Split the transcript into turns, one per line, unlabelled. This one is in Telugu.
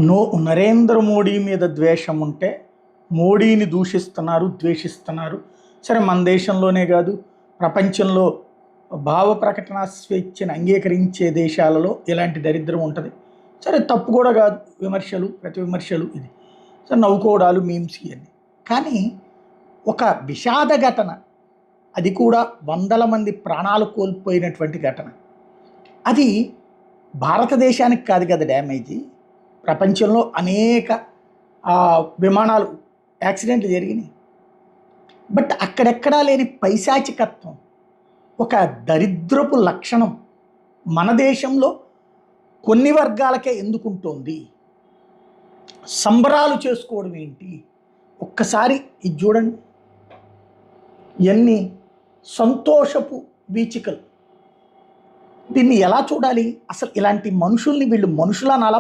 నో నరేంద్ర మోడీ మీద ద్వేషం ఉంటే మోడీని దూషిస్తున్నారు, ద్వేషిస్తున్నారు. సరే, మన దేశంలోనే కాదు, ప్రపంచంలో భావ ప్రకటన స్వేచ్ఛను అంగీకరించే దేశాలలో ఇలాంటి దరిద్రం ఉంటుంది. సరే, తప్పు కూడా కాదు, విమర్శలు, ప్రతి విమర్శలు ఇది. సరే, నవ్వుకోవడాలు, మీమ్స్ ఇవన్నీ. కానీ ఒక విషాద ఘటన, అది కూడా వందల మంది ప్రాణాలు కోల్పోయినటువంటి ఘటన, అది భారతదేశానికి కాదు కదా డ్యామేజీ, ప్రపంచంలో అనేక విమానాలు యాక్సిడెంట్లు జరిగినాయి. బట్ అక్కడెక్కడా లేని పైశాచికత్వం, ఒక దరిద్రపు లక్షణం మన దేశంలో కొన్ని వర్గాలకే ఎందుకుంటోంది? సంబరాలు చేసుకోవడం ఏంటి? ఒక్కసారి ఇది చూడండి, ఇవన్నీ సంతోషపు వీచికలు. దీన్ని ఎలా చూడాలి? అసలు ఇలాంటి మనుషుల్ని వీళ్ళు మనుషులా అనాలా?